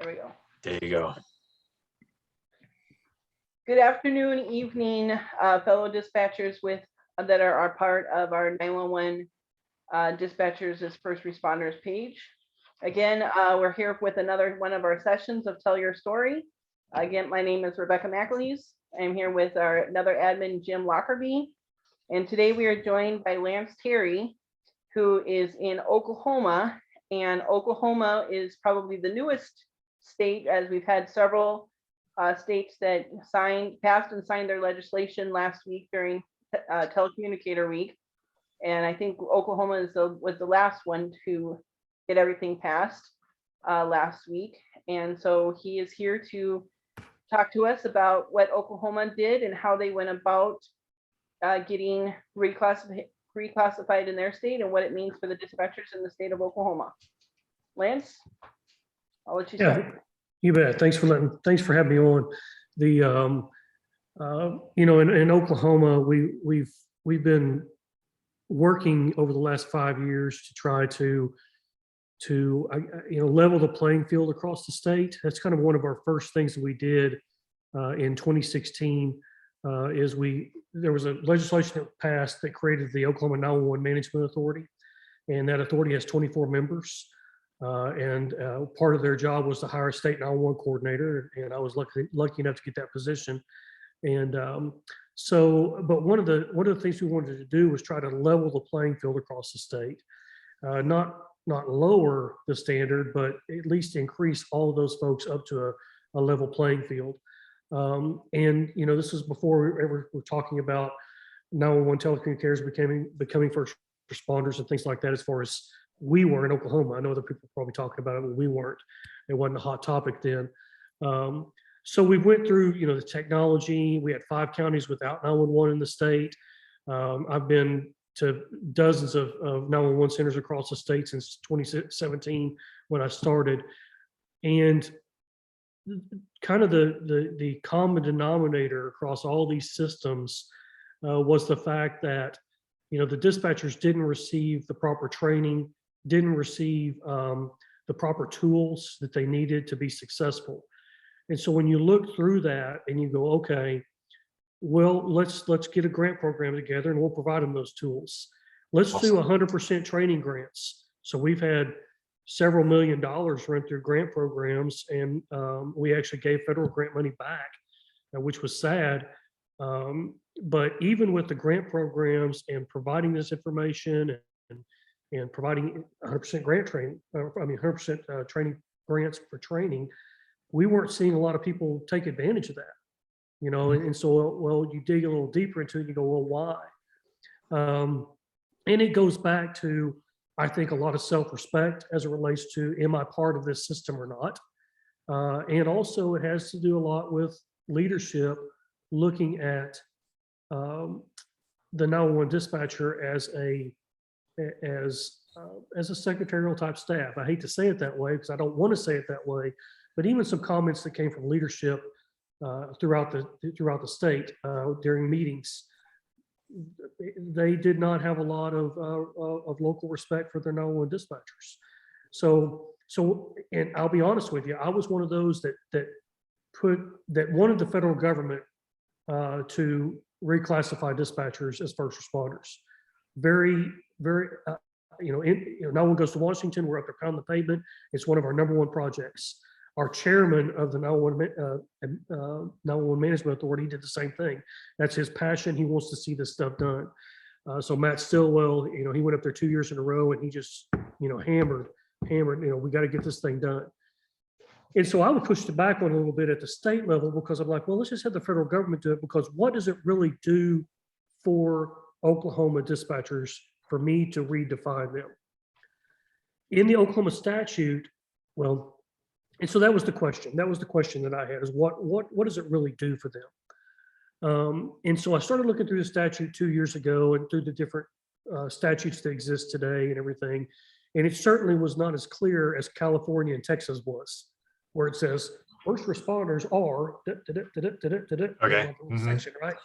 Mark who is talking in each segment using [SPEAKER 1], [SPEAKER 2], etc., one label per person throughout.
[SPEAKER 1] There we go.
[SPEAKER 2] There you go.
[SPEAKER 1] Good afternoon, evening, fellow dispatchers that are part of our 911 dispatchers as first responders page. Again, we're here with another one of our sessions of Tell Your Story. Again, my name is Rebecca McAleese. I'm here with another admin, Jim Lockerbie. And today we are joined by Lance Terry, who is in Oklahoma. And Oklahoma is probably the newest state, as we've had several states that passed and signed their legislation last week during Telecommunicator Week. And I think Oklahoma was the last one to get everything passed last week. And so he is here to talk to us about what Oklahoma did and how they went about getting reclassified in their state and what it means for the dispatchers in the state of Oklahoma. Lance, I'll let you start.
[SPEAKER 3] You bet. Thanks for having me on. The in Oklahoma, we've been working over the last 5 years to try to level the playing field across the state. That's kind of one of our first things that we did in 2016. There was a legislation that passed that created the Oklahoma 911 Management Authority, and that authority has 24 members. Part of their job was to hire a state 911 coordinator, and I was lucky enough to get that position. But one of the things we wanted to do was try to level the playing field across the state, not lower the standard, but at least increase all of those folks up to a level playing field. This is before we ever were talking about 911 telecommunicators becoming first responders and things like that. As far as we were in Oklahoma, I know other people are probably talking about it, but we weren't. It wasn't a hot topic then. So we went through, the technology. We had 5 counties without 911 in the state. I've been to dozens of 911 centers across the state since 2017 when I started. And kind of the common denominator across all these systems was the fact that, the dispatchers didn't receive the proper training, didn't receive the proper tools that they needed to be successful. And so when you look through that and you go, okay, well, let's get a grant program together and we'll provide them those tools. Let's do 100% training grants. So we've had several $1 million run through grant programs, and we actually gave federal grant money back, which was sad. But even with the grant programs and providing this information and providing 100% grant training, 100% training grants for training, we weren't seeing a lot of people take advantage of that, and so, well, you dig a little deeper into it, you go, well, why? And it goes back to, I think, a lot of self-respect as it relates to, am I part of this system or not? And also it has to do a lot with leadership looking at the 911 dispatcher as a secretarial type staff. I hate to say it that way because I don't want to say it that way, but even some comments that came from leadership throughout the state during meetings, they did not have a lot of local respect for their 911 dispatchers. So, and I'll be honest with you, I was one of those that wanted the federal government to reclassify dispatchers as first responders. Very, very, 911 goes to Washington. We're up there pounding the pavement. It's one of our #1 projects. Our chairman of the 911 Management Authority did the same thing. That's his passion. He wants to see this stuff done. So Matt Stillwell, he went up there 2 years in a row and he just, hammered, we got to get this thing done. And so I would push it back on a little bit at the state level because I'm like, well, let's just have the federal government do it, because what does it really do for Oklahoma dispatchers for me to redefine them? In the Oklahoma statute, and so that was the question. That was the question that I had, is what does it really do for them? And so I started looking through the statute 2 years ago and through the different statutes that exist today and everything. And it certainly was not as clear as California and Texas was, where it says first responders are
[SPEAKER 2] okay.
[SPEAKER 3] Section, right?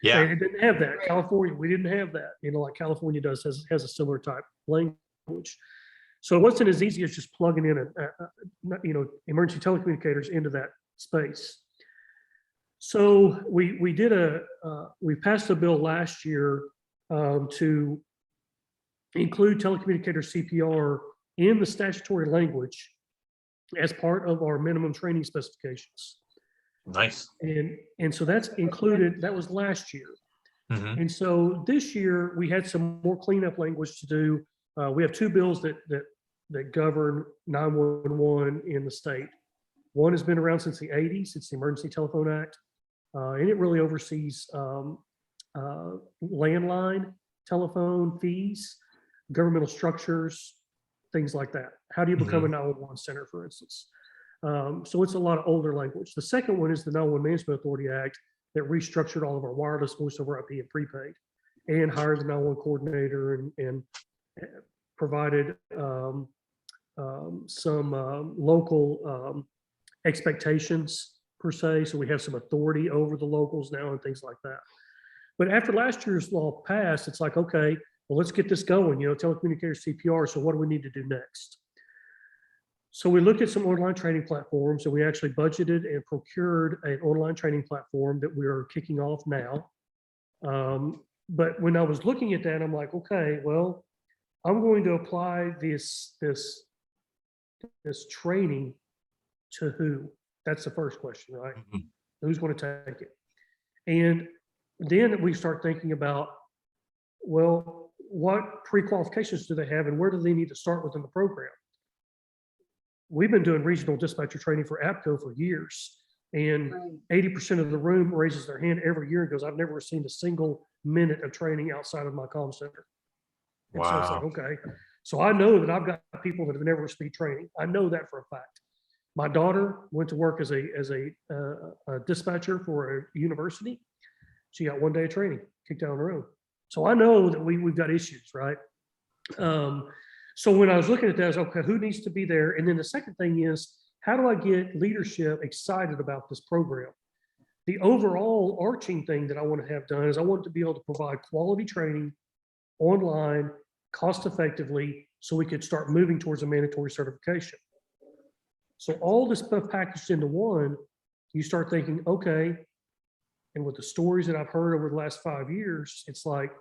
[SPEAKER 2] Yeah.
[SPEAKER 3] And it didn't have that. California, we didn't have that. Like California has a similar type language. So it wasn't as easy as just plugging in emergency telecommunicators into that space. So we passed a bill last year to include telecommunicator CPR in the statutory language as part of our minimum training specifications.
[SPEAKER 4] Nice.
[SPEAKER 3] And so that's included, that was last year.
[SPEAKER 4] Mhm.
[SPEAKER 3] And so this year we had some more cleanup language to do. We have two bills that govern 911 in the state. One has been around since the 80s. It's the Emergency Telephone Act. And it really oversees landline telephone fees, governmental structures, things like that. How do you become a 911 center, for instance? So it's a lot of older language. The second one is the 911 Management Authority Act that restructured all of our wireless, voice over IP, and prepaid, and hired the 911 coordinator and provided some local expectations per se. So we have some authority over the locals now and things like that. But after last year's law passed, it's like, okay, well, let's get this going, telecommunicator CPR. So what do we need to do next? So we looked at some online training platforms, and we actually budgeted and procured an online training platform that we are kicking off now. But when I was looking at that, I'm like, okay, well, I'm going to apply this training to who? That's the first question, right?
[SPEAKER 4] Mhm.
[SPEAKER 3] Who's going to take it? And then we start thinking about, well, what pre-qualifications do they have, and where do they need to start within the program? We've been doing regional dispatcher training for APCO for years, and 80% of the room raises their hand every year and goes, I've never seen a single minute of training outside of my comm center. And so it's like,
[SPEAKER 4] Wow.
[SPEAKER 3] okay. So I know that I've got people that have never received training. I know that for a fact. My daughter went to work as a dispatcher for a university. She got 1 day of training, kicked out on her own. So I know that we've got issues, right? So when I was looking at that, I was okay, who needs to be there? And then the second thing is, how do I get leadership excited about this program? The overall arching thing that I want to have done is I want to be able to provide quality training online, cost effectively, so we could start moving towards a mandatory certification. So all this stuff packaged into one, you start thinking, okay, and with the stories that I've heard over the last 5 years, it's like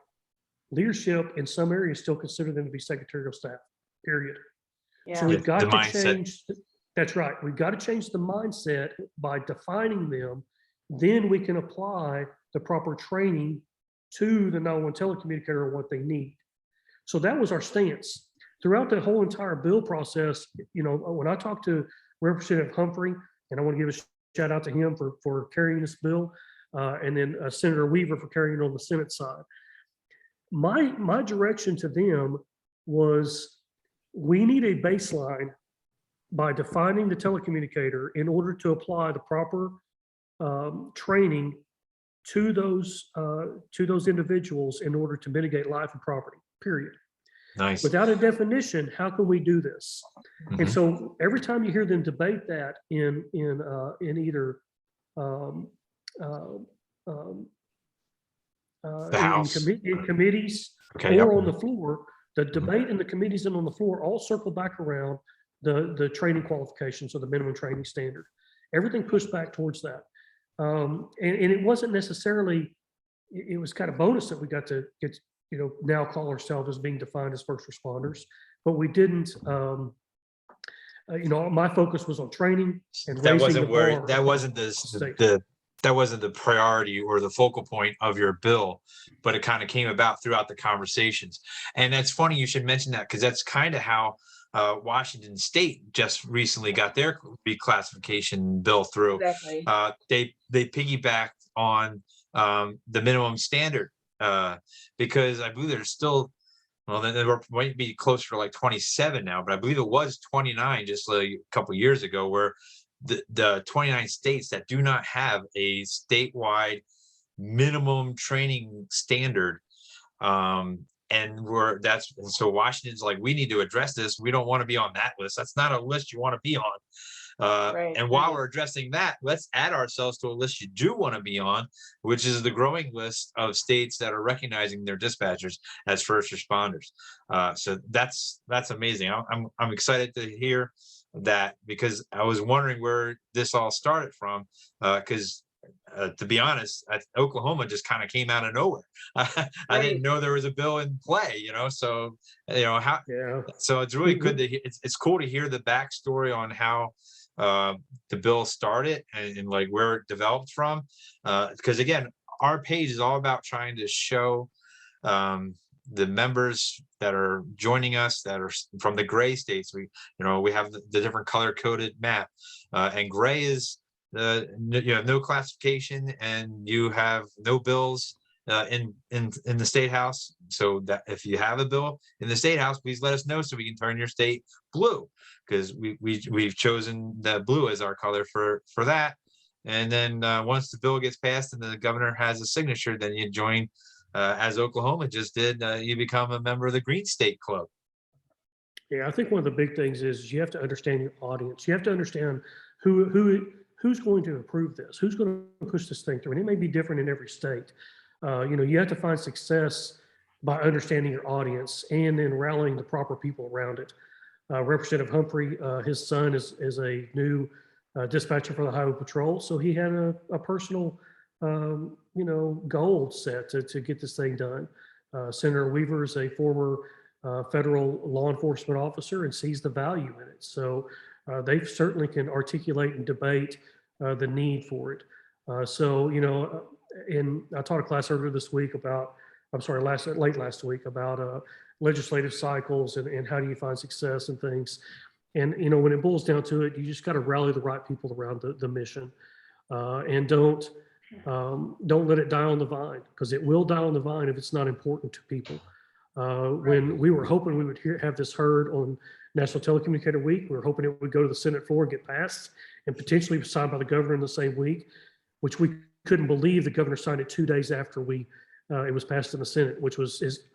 [SPEAKER 3] leadership in some areas still consider them to be secretarial staff, period. So
[SPEAKER 1] Yeah.
[SPEAKER 3] we've got
[SPEAKER 4] The
[SPEAKER 3] to
[SPEAKER 4] mindset.
[SPEAKER 3] change, that's right. We've got to change the mindset by defining them. Then we can apply the proper training to the 911 telecommunicator and what they need. So that was our stance. Throughout the whole entire bill process, when I talked to Representative Humphrey, and I want to give a shout out to him for carrying this bill, and then Senator Weaver for carrying it on the Senate side. My direction to them was, we need a baseline by defining the telecommunicator in order to apply the proper training to those individuals in order to mitigate life and property, period.
[SPEAKER 4] Nice.
[SPEAKER 3] Without a definition, how can we do this? And
[SPEAKER 4] Mhm.
[SPEAKER 3] so every time you hear them debate that in either
[SPEAKER 4] The House.
[SPEAKER 3] in committees
[SPEAKER 4] Okay. Yep.
[SPEAKER 3] or on the floor, the debate in the committees and on the floor all circle back around the training qualifications or the minimum training standard. Everything pushed back towards that. And it wasn't necessarily, it was kind of bonus that we got to get, now call ourselves as being defined as first responders, but we didn't, my focus was on training and
[SPEAKER 4] That
[SPEAKER 3] raising
[SPEAKER 4] wasn't
[SPEAKER 3] the
[SPEAKER 4] where,
[SPEAKER 3] bar
[SPEAKER 4] that
[SPEAKER 3] across
[SPEAKER 4] wasn't
[SPEAKER 3] the state.
[SPEAKER 4] that wasn't the priority or the focal point of your bill, but it kind of came about throughout the conversations. And that's funny you should mention that, because that's kind of how Washington State just recently got their reclassification bill through.
[SPEAKER 1] Exactly.
[SPEAKER 4] They piggybacked on the minimum standard because I believe there's still, well, then there might be closer to like 27 now, but I believe it was 29 just like a couple years ago, where the 29 states that do not have a statewide minimum training standard. And so Washington's like, we need to address this. We don't want to be on that list. That's not a list you want to be on.
[SPEAKER 1] Right.
[SPEAKER 4] And while we're addressing that, let's add ourselves to a list you do want to be on, which is the growing list of states that are recognizing their dispatchers as first responders. So that's amazing. I'm excited to hear that, because I was wondering where this all started from. Because to be honest, Oklahoma just kind of came out of nowhere. I didn't
[SPEAKER 1] Right.
[SPEAKER 4] know there was a bill in play, so how.
[SPEAKER 3] Yeah.
[SPEAKER 4] So it's really good to hear. It's cool to hear the backstory on how the bill started and like where it developed from. Because again, our page is all about trying to show the members that are joining us that are from the gray states. We have the different color coded map, and gray is you have no classification and you have no bills in the state house. So that if you have a bill in the state house, please let us know so we can turn your state blue, because we've chosen the blue as our color for that. And then once the bill gets passed and the governor has a signature, then you join, as Oklahoma just did, you become a member of the Green State Club.
[SPEAKER 3] Yeah, I think one of the big things is you have to understand your audience. You have to understand who's going to approve this, who's going to push this thing through, and it may be different in every state. You have to find success by understanding your audience and then rallying the proper people around it. Representative Humphrey, his son is a new dispatcher for the Highway Patrol, so he had a personal goal set to get this thing done. Senator Weaver is a former federal law enforcement officer and sees the value in it. So they certainly can articulate and debate the need for it. And I taught a class earlier this week about, late last week about legislative cycles and how do you find success and things. And, when it boils down to it, you just got to rally the right people around the mission, and don't let it die on the vine, because it will die on the vine if it's not important to people. When we were hoping we would have this heard on National Telecommunicator Week, we were hoping it would go to the Senate floor and get passed and potentially be signed by the governor in the same week, which we couldn't believe the governor signed it 2 days after it was passed in the Senate, which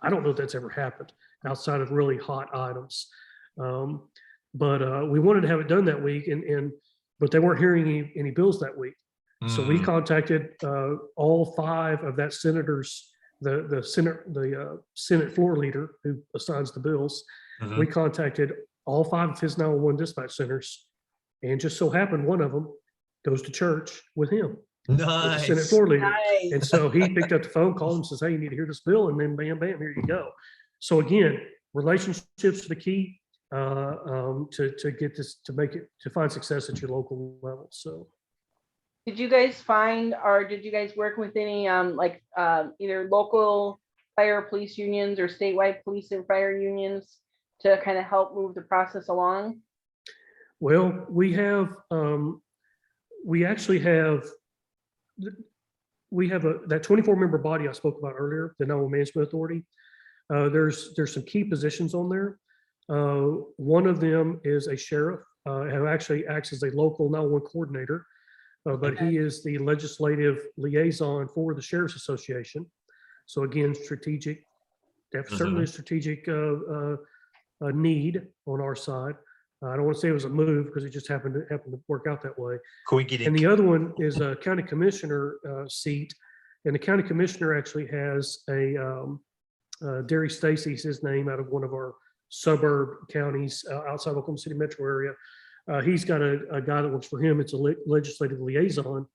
[SPEAKER 3] I don't know if that's ever happened outside of really hot items. But we wanted to have it done that week, but they weren't hearing any bills that week. So we contacted all 5 of that senator's, the Senate floor leader who assigns the bills. We contacted all 5 of his 911 dispatch centers, and just so happened one of them goes to church with him.
[SPEAKER 4] Nice.
[SPEAKER 3] The Senate floor leader.
[SPEAKER 1] Nice.
[SPEAKER 3] And so he picked up the phone, called him, says, "Hey, you need to hear this bill," and then bam, bam, here you go. So again, relationships are the key to get this, to find success at your local level. So.
[SPEAKER 1] Did you guys did you guys work with any either local fire police unions or statewide police and fire unions to kind of help move the process along?
[SPEAKER 3] Well, we actually have that 24-member body I spoke about earlier, the 911 Management Authority. There's some key positions on there. One of them is a sheriff who actually acts as a local 911 coordinator. But he is the legislative liaison for the Sheriff's Association. So again, strategic, certainly a strategic need on our side. I don't want to say it was a move because it just happened to work out that way. And the other one is a county commissioner seat. And the county commissioner actually has Derry Stacy's his name, out of one of our suburb counties outside Oklahoma City metro area. He's got a guy that works for him. It's a legislative liaison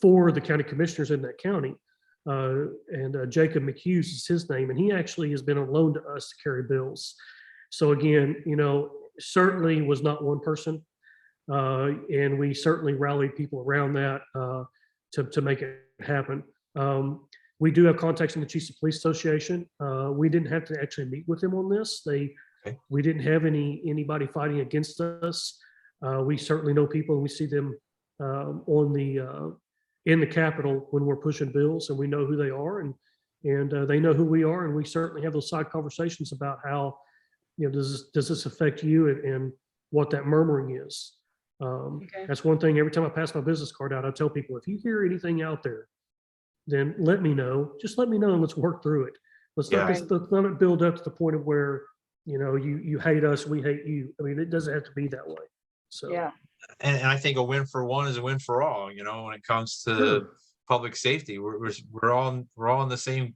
[SPEAKER 3] for the county commissioners in that county. And Jacob McHughes is his name. And he actually has been on loan to us to carry bills. So again, certainly was not one person. And we certainly rallied people around that to make it happen. We do have contacts in the Chiefs of Police Association. We didn't have to actually meet with them on this. We didn't have anybody fighting against us. We certainly know people, and we see them in the Capitol when we're pushing bills, and we know who they are, and they know who we are, and we certainly have those side conversations about how, does this affect you, and what that murmuring is. That's one thing. Every time I pass my business card out, I tell people, if you hear anything out there, then let me know. Just let me know, and let's work through it. Let's not let it build up to the point of where you hate us, we hate you. I mean, it doesn't have to be that way. So
[SPEAKER 1] yeah.
[SPEAKER 4] And I think a win for one is a win for all. When it comes to public safety, we're all in the same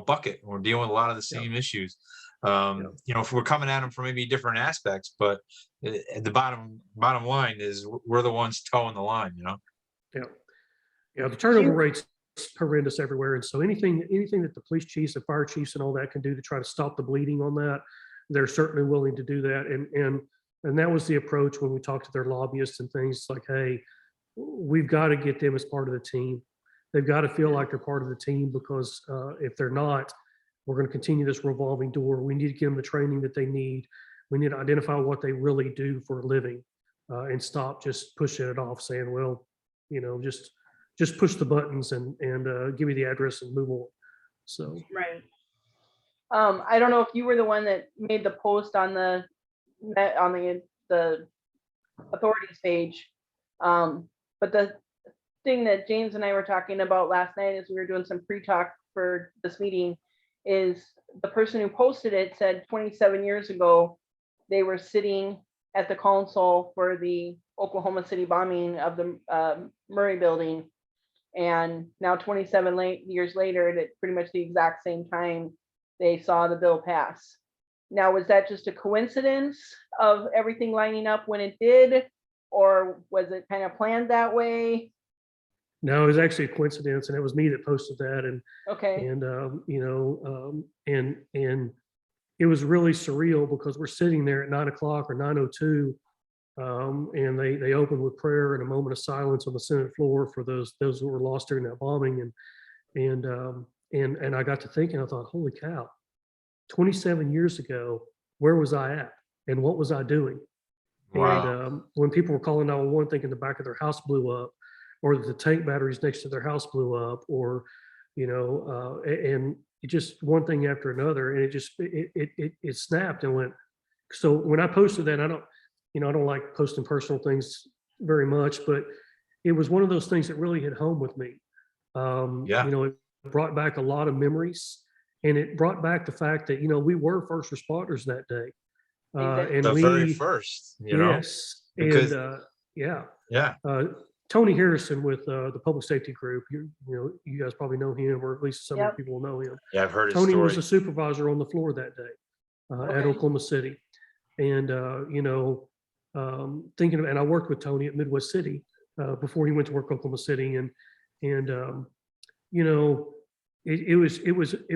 [SPEAKER 4] bucket. We're dealing with a lot of the same issues. You know, if we're coming at them from maybe different aspects, but the bottom line is we're the ones towing the line, you know?
[SPEAKER 3] Yeah. Yeah, the turnover rate's horrendous everywhere. And so anything that the police chiefs, the fire chiefs and all that can do to try to stop the bleeding on that, they're certainly willing to do that. And that was the approach when we talked to their lobbyists and things like, hey, we've got to get them as part of the team. They've got to feel like they're part of the team, because if they're not, we're going to continue this revolving door. We need to give them the training that they need. We need to identify what they really do for a living, and stop just pushing it off, saying, well, you know, just push the buttons and give me the address and move on. So
[SPEAKER 1] Right. I don't know if you were the one that made the post on the authorities page, but the thing that James and I were talking about last night as we were doing some pre-talk for this meeting is the person who posted it said 27 years ago they were sitting at the council for the Oklahoma City bombing of the Murray building, and now 27 years later, at pretty much the exact same time, they saw the bill pass. Now, was that just a coincidence of everything lining up when it did, or was it kind of planned that way?
[SPEAKER 3] no, it was actually a coincidence, and it was me that posted that. And
[SPEAKER 1] Okay.
[SPEAKER 3] and you know, and it was really surreal because we're sitting there at 9 o'clock or 9:02, and they opened with prayer and a moment of silence on the Senate floor for those who were lost during that bombing. And I got to thinking, I thought, holy cow, 27 years ago, where was I at, and what was I doing?
[SPEAKER 4] Wow.
[SPEAKER 3] And when people were calling 911 thinking the back of their house blew up, or that the tank batteries next to their house blew up, or you know, and it just one thing after another, and it snapped and went. So when I posted that, I don't like posting personal things very much, but it was one of those things that really hit home with me.
[SPEAKER 4] Yeah.
[SPEAKER 3] You know, it brought back a lot of memories, and it brought back the fact that, you know, we were first responders that day. And
[SPEAKER 4] The
[SPEAKER 3] we,
[SPEAKER 4] very first, you know,
[SPEAKER 3] yes,
[SPEAKER 4] because
[SPEAKER 3] and yeah,
[SPEAKER 4] yeah,
[SPEAKER 3] Tony Harrison with the Public Safety Group. You know, you guys probably know him, or at least some
[SPEAKER 1] Yep.
[SPEAKER 3] people know him.
[SPEAKER 4] yeah, I've heard his
[SPEAKER 3] Tony
[SPEAKER 4] story.
[SPEAKER 3] was a supervisor on the floor that day at
[SPEAKER 1] Okay.
[SPEAKER 3] Oklahoma City, and you know, thinking of, and I worked with Tony at Midwest City before he went to work at Oklahoma City, and you know, it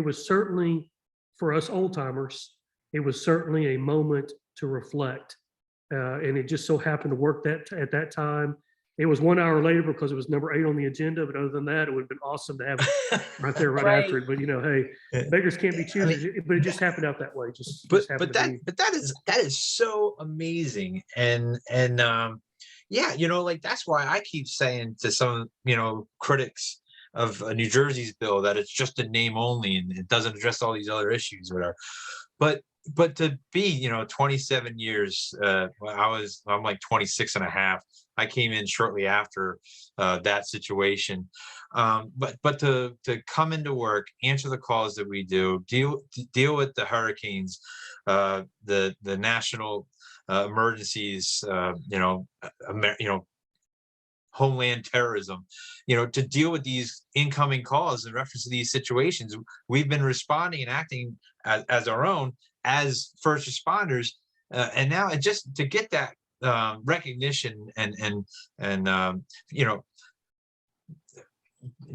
[SPEAKER 3] was certainly, for us old timers, it was certainly a moment to reflect, and it just so happened to work that at that time. It was 1 hour later because it was number 8 on the agenda, but other than that, it would have been awesome to have it right there right
[SPEAKER 1] Right.
[SPEAKER 3] after it. But you know, hey,
[SPEAKER 4] Yeah.
[SPEAKER 3] beggars can't be
[SPEAKER 4] I
[SPEAKER 3] choosers.
[SPEAKER 4] mean,
[SPEAKER 3] But it just happened out that way. Just
[SPEAKER 4] but
[SPEAKER 3] happened
[SPEAKER 4] but
[SPEAKER 3] to be.
[SPEAKER 4] that is so amazing. And yeah, you know, like that's why I keep saying to some, you know, critics of New Jersey's bill that it's just a name only and it doesn't address all these other issues or whatever. But to be, you know, 27 years, I'm like 26 and a half. I came in shortly after that situation. But to come into work, answer the calls that we do, deal with the hurricanes, the national emergencies, you know, homeland terrorism, you know, to deal with these incoming calls in reference to these situations. We've been responding and acting as our own, as first responders, and now and just to get that recognition and you know,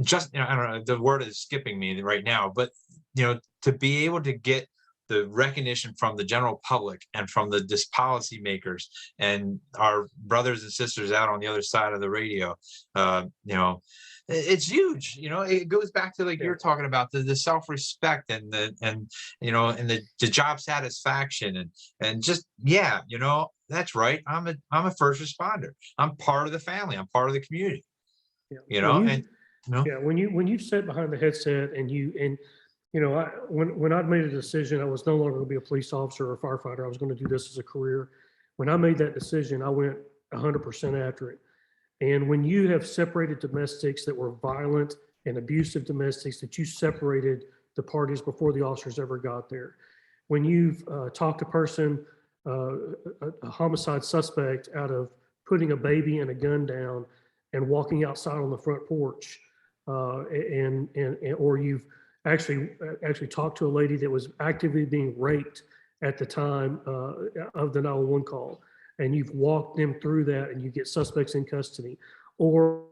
[SPEAKER 4] just, you know, I don't know, the word is skipping me right now, but you know, to be able to get the recognition from the general public and from the policymakers and our brothers and sisters out on the other side of the radio, you know, it's huge. You know, it goes back to like you're talking about the self-respect and you know, and the job satisfaction and just, yeah, you know, that's right. I'm a first responder. I'm part of the family. I'm part of the community.
[SPEAKER 3] Yeah.
[SPEAKER 4] You know, and you know,
[SPEAKER 3] Yeah, when you sit behind the headset and you know, when I'd made a decision, I was no longer going to be a police officer or a firefighter. I was going to do this as a career. When I made that decision, I went 100% after it. And when you have separated domestics that were violent and abusive domestics, that you separated the parties before the officers ever got there. When you've talked a person, a homicide suspect, out of putting a baby and a gun down and walking outside on the front porch, or you've actually talked to a lady that was actively being raped at the time of the 911 call. And you've walked them through that and you get suspects in custody. Or,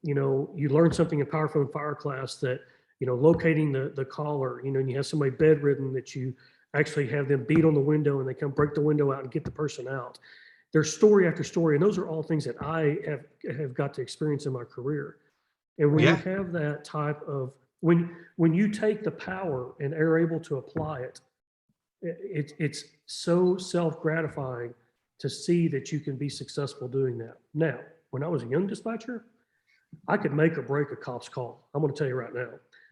[SPEAKER 3] you learn something in Power Phone Fire class that, locating the caller, and you have somebody bedridden that you actually have them beat on the window and they come break the window out and get the person out. There's story after story. And those are all things that I have got to experience in my career. And when you have that type of, when you take the power and are able to apply it, it's so self-gratifying to see that you can be successful doing that. Now, when I was a young dispatcher, I could make or break a cop's call. I'm going to tell you right now.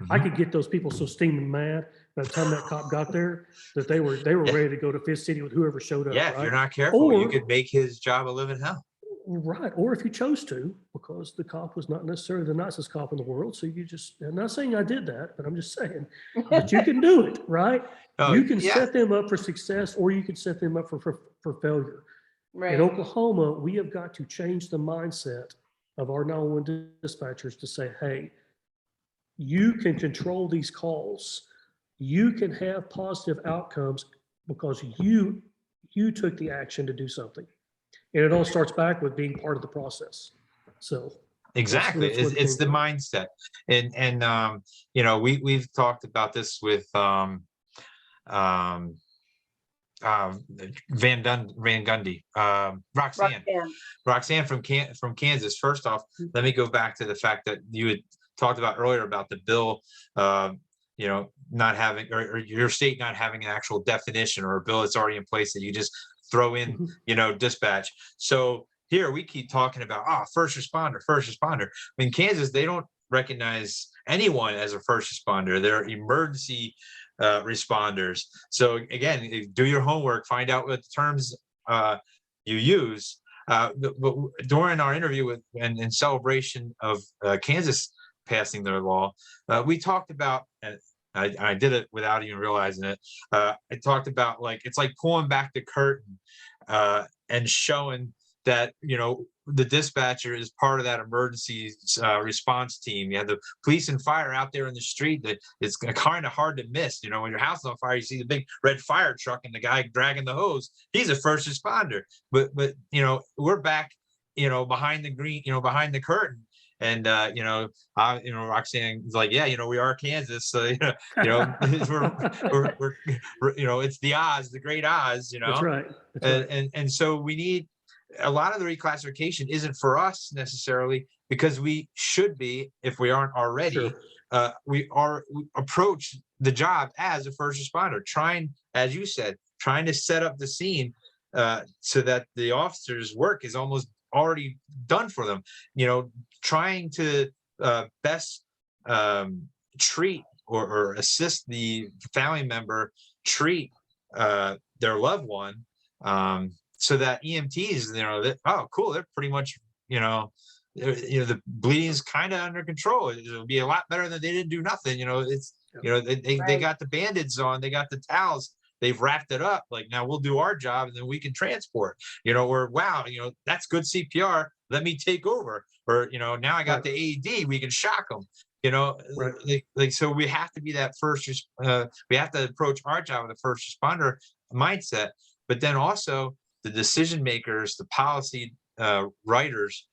[SPEAKER 3] I could get those people so steaming mad by the time that cop got there that they were ready to go to Fifth City with whoever showed up.
[SPEAKER 4] Yeah,
[SPEAKER 3] right?
[SPEAKER 4] if you're not careful, you
[SPEAKER 3] Or-
[SPEAKER 4] could make his job a living hell.
[SPEAKER 3] Right. Or if you chose to, because the cop was not necessarily the nicest cop in the world. So you just, I'm not saying I did that, but I'm just saying that you can do it, right?
[SPEAKER 4] Oh,
[SPEAKER 3] You can
[SPEAKER 4] yeah.
[SPEAKER 3] set them up for success or you can set them up for failure.
[SPEAKER 1] Right.
[SPEAKER 3] In Oklahoma, we have got to change the mindset of our 911 dispatchers to say, hey, you can control these calls. You can have positive outcomes because you took the action to do something. And it all starts back with being part of the process. So
[SPEAKER 4] Exactly.
[SPEAKER 3] that's where it
[SPEAKER 4] It's the
[SPEAKER 3] came from.
[SPEAKER 4] mindset. And we've talked about this with Van Gundy, Roxanne. Roxanne from Kansas. First off, let me go back to the fact that you had talked about earlier about the bill, not having, or your state not having an actual definition or a bill that's already in place that you just throw in, dispatch. So here we keep talking about, first responder. I mean, Kansas, they don't recognize anyone as a first responder. They're emergency responders. So again, do your homework, find out what terms you use. But during our interview with and in celebration of Kansas passing their law, we talked about, and I did it without even realizing it. I talked about it's like pulling back the curtain and showing that the dispatcher is part of that emergency response team. You have the police and fire out there in the street that it's kind of hard to miss. When your house is on fire, you see the big red fire truck and the guy dragging the hose. He's a first responder. But we're back behind the green, behind the curtain. And Roxanne is like, yeah, we are Kansas, so we're it's the Oz, the great Oz,
[SPEAKER 3] That's right. That's right.
[SPEAKER 4] And so we need a lot of the reclassification isn't for us necessarily, because we should be, if we aren't already. Sure. We approach the job as a first responder, trying, as you said, trying to set up the scene so that the officer's work is almost already done for them. Trying to best treat or assist the family member treat their loved one, so that EMTs, oh, cool, they're pretty much, the bleeding's kind of under control. It'll be a lot better than they didn't do nothing. It's, they got the bandage on, they got the towels, they've wrapped it up. Now we'll do our job and then we can transport, or wow, that's good CPR. Let me take over. Or, now I got the AED, we can shock them, so we have to be that first, we have to approach our job with a first responder mindset, but then also the decision makers, the policy writers,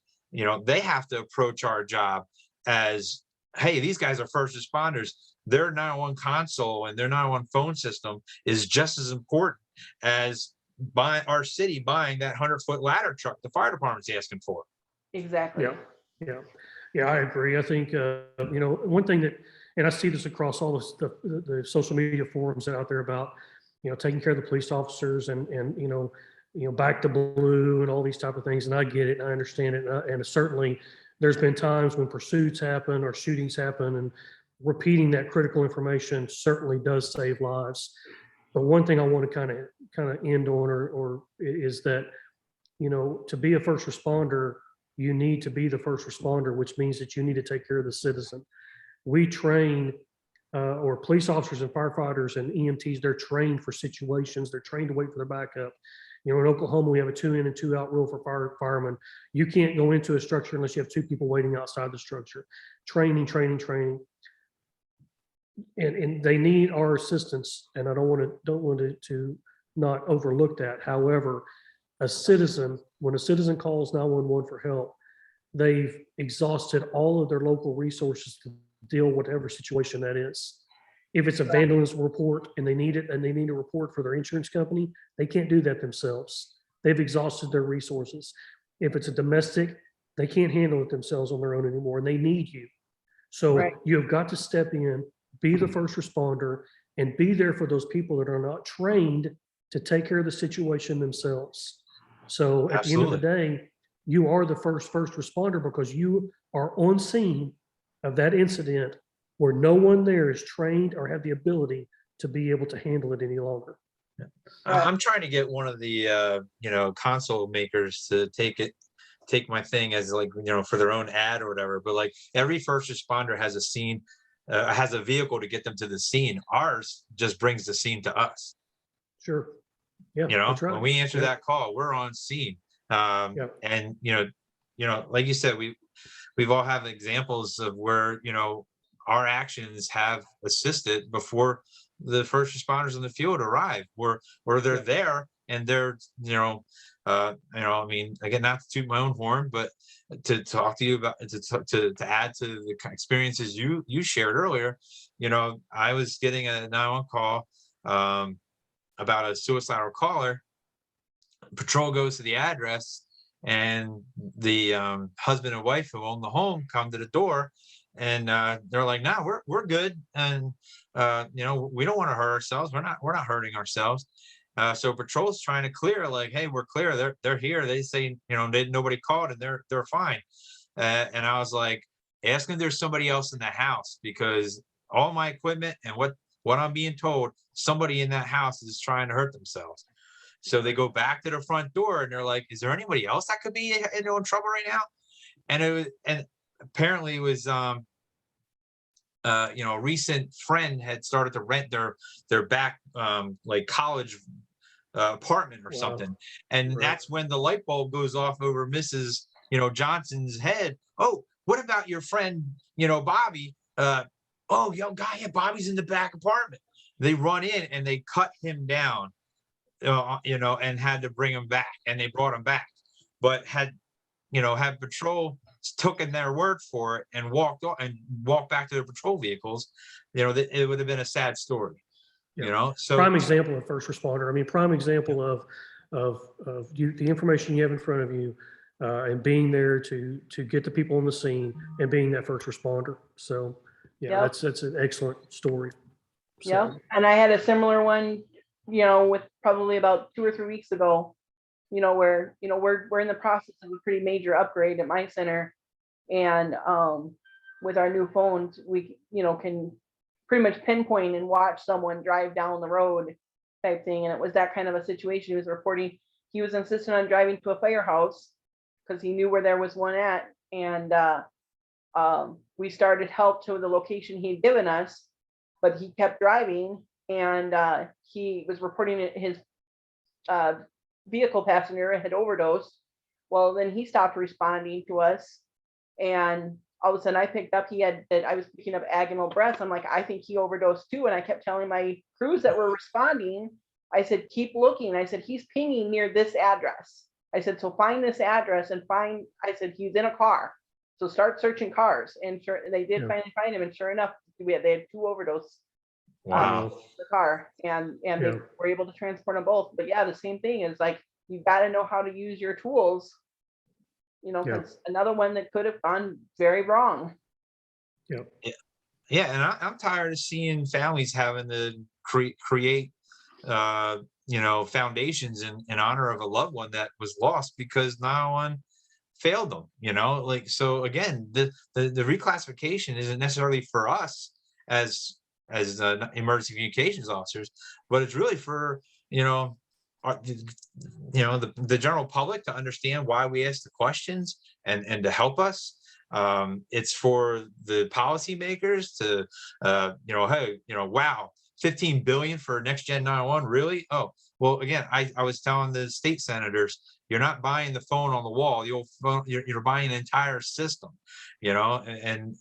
[SPEAKER 4] they have to approach our job as, hey, these guys are first responders. Their 911 console and their 911 phone system is just as important as our city buying that 100-foot ladder truck the fire department's asking for.
[SPEAKER 1] Exactly.
[SPEAKER 3] Yeah, I agree. I think, one thing that, and I see this across all the social media forums out there about, taking care of the police officers and back to blue and all these type of things. And I get it and I understand it. And certainly there's been times when pursuits happen or shootings happen, and repeating that critical information certainly does save lives. But one thing I want to kind of end on or is that, to be a first responder, you need to be the first responder, which means that you need to take care of the citizen. We train, or police officers and firefighters and EMTs, they're trained for situations. They're trained to wait for their backup. In Oklahoma, we have a 2 in and 2 out rule for firemen. You can't go into a structure unless you have 2 people waiting outside the structure. Training. and they need our assistance, and I don't want to not overlook that. However, when a citizen calls 911 for help, they've exhausted all of their local resources to deal with whatever situation that is. If it's a vandalism report and they need it and they need a report for their insurance company, they can't do that themselves. They've exhausted their resources. If it's a domestic, they can't handle it themselves on their own anymore, and they need you. So
[SPEAKER 1] Right.
[SPEAKER 3] you have got to step in, be the first responder, and be there for those people that are not trained to take care of the situation themselves. So at the end of the day, you are the first responder because you are on scene of that incident where no one there is trained or have the ability to be able to handle it any longer.
[SPEAKER 4] I'm trying to get one of the console makers to take my thing as like, for their own ad or whatever. But like every first responder has a scene, has a vehicle to get them to the scene. Ours just brings the scene to us.
[SPEAKER 3] Sure. Yeah. That's right.
[SPEAKER 4] When we answer
[SPEAKER 3] Yeah.
[SPEAKER 4] that call, we're on scene.
[SPEAKER 3] Yeah.
[SPEAKER 4] And like you said, we've all have examples of where our actions have assisted before the first responders in the field arrive, where they're
[SPEAKER 3] Yeah.
[SPEAKER 4] there and they're I mean, again, not to toot my own horn, but to talk to you about to add to the experiences you shared earlier. I was getting a 911 call about a suicidal caller. Patrol goes to the address, and the husband and wife who own the home come to the door, and they're like, "No, we're good, and we don't want to hurt ourselves. We're not hurting ourselves." So patrol's trying to clear, like, "Hey, we're clear. They're here." They say, nobody called, and they're fine. And I was like, "Ask if there's somebody else in the house, because all my equipment and what I'm being told, somebody in that house is trying to hurt themselves." So they go back to the front door and they're like, "Is there anybody else that could be in trouble right now?" And apparently it was a recent friend had started to rent their back like college apartment or
[SPEAKER 3] Wow.
[SPEAKER 4] something, and
[SPEAKER 3] Right.
[SPEAKER 4] that's when the light bulb goes off over Mrs. Johnson's head. "Oh, what about your friend Bobby?" "Oh, guy, yeah, Bobby's in the back apartment." They run in and they cut him down, and had to bring him back, and they brought him back. But had patrol taken their word for it and walked back to their patrol vehicles, it would have been a sad story.
[SPEAKER 3] Yeah.
[SPEAKER 4] So
[SPEAKER 3] Prime example of first responder. I mean, prime example of you, the information you have in front of you, and being there to get the people on the scene and being that first responder. So yeah,
[SPEAKER 1] Yep.
[SPEAKER 3] that's an excellent story. So,
[SPEAKER 1] Yeah, and I had a similar one, with probably about 2 or 3 weeks ago, where, we're in the process of a pretty major upgrade at my center. And with our new phones, we, can pretty much pinpoint and watch someone drive down the road type thing. And it was that kind of a situation. He was reporting, he was insistent on driving to a firehouse because he knew where there was one at. And we started help to the location he'd given us, but he kept driving, and he was reporting that his vehicle passenger had overdosed. Well, then he stopped responding to us, and all of a sudden I picked up, I was picking up agonal breaths. I'm like, I think he overdosed too. And I kept telling my crews that were responding, I said, keep looking. I said, he's pinging near this address. I said, so find this address and I said, he's in a car. So start searching cars. And sure, they did
[SPEAKER 3] Yeah.
[SPEAKER 1] finally find him. And sure enough, they had 2 overdoses.
[SPEAKER 4] wow.
[SPEAKER 1] In the car, and
[SPEAKER 3] Yeah.
[SPEAKER 1] they were able to transport them both. But yeah, the same thing is like, you've got to know how to use your tools, because another one that could have gone very wrong.
[SPEAKER 3] yeah.
[SPEAKER 4] Yeah, and I'm tired of seeing families having to create foundations in honor of a loved one that was lost because no one failed them. Like, so again, the reclassification isn't necessarily for us as emergency communications officers, but it's really for the general public to understand why we ask the questions and to help us. It's for the policymakers to hey, wow, 15 billion for next gen 911, really? Oh, well, again, I was telling the state senators, you're not buying the phone on the wall, the old phone, you're buying an entire system, and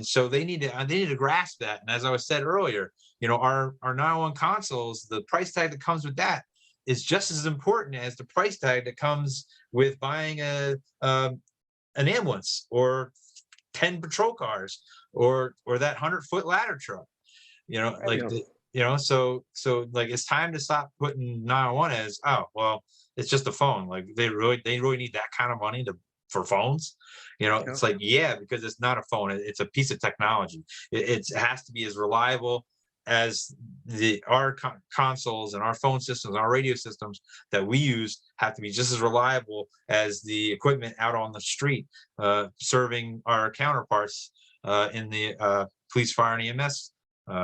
[SPEAKER 4] so they need to grasp that. And as I was said earlier, our 911 consoles, the price tag that comes with that is just as important as the price tag that comes with buying an ambulance or 10 patrol cars or that 100-foot ladder truck. Like so like it's time to stop putting 911 as, oh well, it's just a phone. Like they really need that kind of money for phones. It's like, yeah, because it's not a phone, it's a piece of technology. It has to be as reliable as our consoles and our phone systems, our radio systems that we use have to be just as reliable as the equipment out on the street, serving our counterparts in the police, fire, and EMS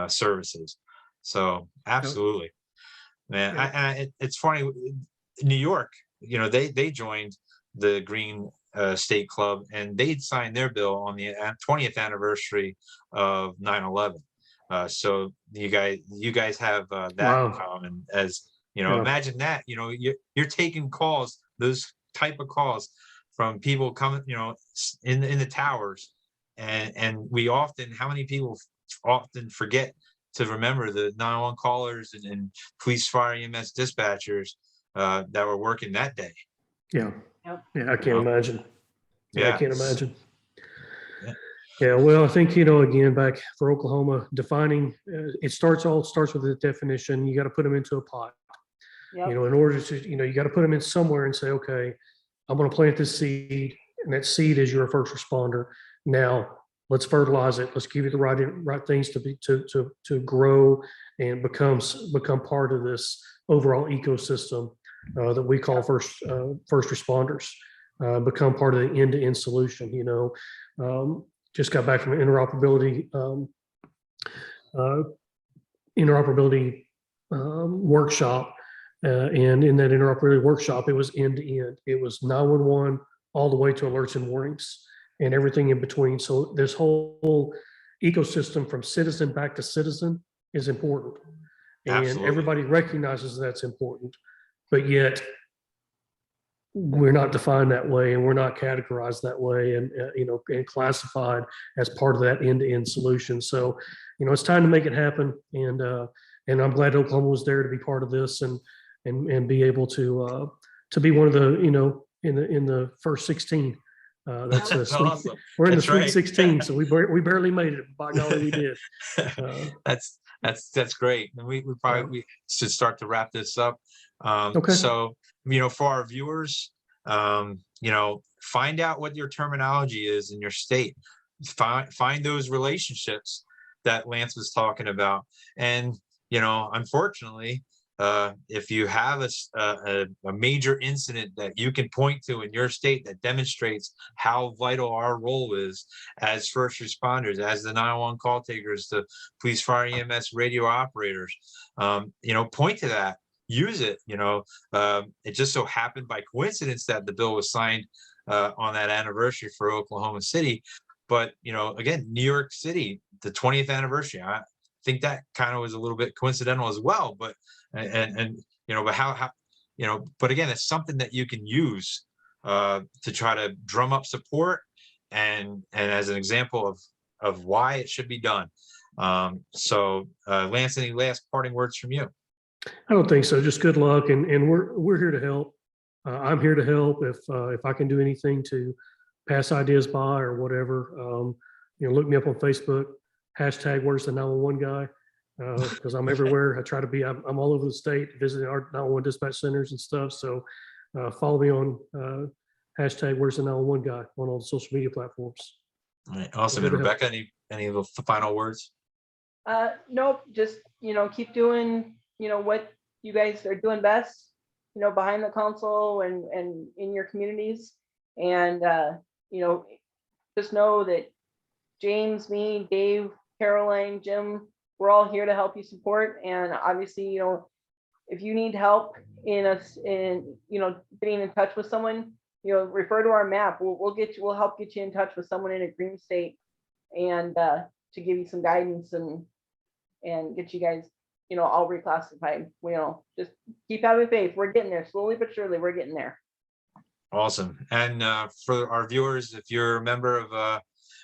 [SPEAKER 4] services. So absolutely, man. It's funny, New York, they joined the Green State Club, and they signed their bill on the 20th anniversary of 9/11. So you guys have that in common, as imagine that, you're taking calls, those type of calls from people coming, in the towers, and we often, how many people often forget to remember the 911 callers and police, fire, EMS dispatchers that were working that day.
[SPEAKER 3] Yeah.
[SPEAKER 1] Yep.
[SPEAKER 3] Yeah, I can't imagine.
[SPEAKER 4] Yeah,
[SPEAKER 3] I can't imagine.
[SPEAKER 4] Yeah.
[SPEAKER 3] Yeah, well, I think, again, back for Oklahoma, defining, it starts with the definition. You got to put them into a pot.
[SPEAKER 1] Yep.
[SPEAKER 3] In order to, you got to put them in somewhere and say, okay, I'm going to plant this seed, and that seed is your first responder. Now let's fertilize it. Let's give it the right things to grow and become part of this overall ecosystem that we call first responders. Become part of the end-to-end solution. Just got back from an interoperability workshop, and in that interoperability workshop, it was end-to-end. It was 911 all the way to alerts and warnings and everything in between. So this whole ecosystem from citizen back to citizen is important, and
[SPEAKER 4] Absolutely.
[SPEAKER 3] everybody recognizes that's important, but yet we're not defined that way, and we're not categorized that way, and and classified as part of that end-to-end solution. So it's time to make it happen, and I'm glad Oklahoma was there to be part of this and be able to be one of the in the first 16. That's
[SPEAKER 4] That's
[SPEAKER 3] sweet.
[SPEAKER 4] awesome.
[SPEAKER 3] We're in
[SPEAKER 4] That's
[SPEAKER 3] the Sweet
[SPEAKER 4] right.
[SPEAKER 3] 16, so we barely made it. By golly, we did.
[SPEAKER 4] That's great. And we probably should start to wrap this up.
[SPEAKER 3] Okay.
[SPEAKER 4] So for our viewers, find out what your terminology is in your state. Find those relationships that Lance was talking about, and unfortunately, if you have a major incident that you can point to in your state that demonstrates how vital our role is as first responders, as the 911 call takers, the police, fire, EMS, radio operators, point to that, use it. It just so happened by coincidence that the bill was signed on that anniversary for Oklahoma City. But, again, New York City, the 20th anniversary, I think that kind of was a little bit coincidental as well, but but how but again, it's something that you can use to try to drum up support and as an example of why it should be done. So Lance, any last parting words from you?
[SPEAKER 3] I don't think so. Just good luck, and we're here to help. I'm here to help if I can do anything to pass ideas by or whatever. Look me up on Facebook. # Where's the 911 guy? Because I'm everywhere. I try to be. I'm all over the state visiting our 911 dispatch centers and stuff. So follow me on # Where's the 911 guy on all the social media platforms.
[SPEAKER 4] All right, awesome. And Rebecca, any of the final words?
[SPEAKER 1] Nope. Just keep doing what you guys are doing best. Behind the console and in your communities, and just know that James, me, Dave, Caroline, Jim, we're all here to help you support. And obviously, if you need help in getting in touch with someone, refer to our map. We'll help get you in touch with someone in a green state, and to give you some guidance and get you guys all reclassified. Just keep having faith. We're getting there slowly but surely. We're getting there.
[SPEAKER 4] Awesome. And for our viewers, if you're a member of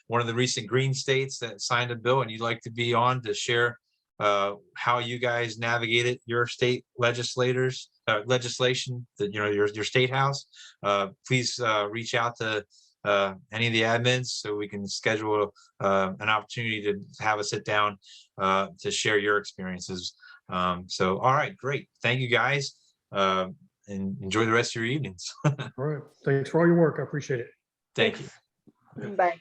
[SPEAKER 4] one of the recent green states that signed a bill and you'd like to be on to share how you guys navigated your state legislators legislation, that your state house, please reach out to any of the admins so we can schedule an opportunity to have a sit down to share your experiences. So all right, great, thank you guys, and enjoy the rest of your evenings.
[SPEAKER 3] All right. Thanks for all your work. I appreciate it.
[SPEAKER 4] Thank you.
[SPEAKER 1] Thanks. Bye.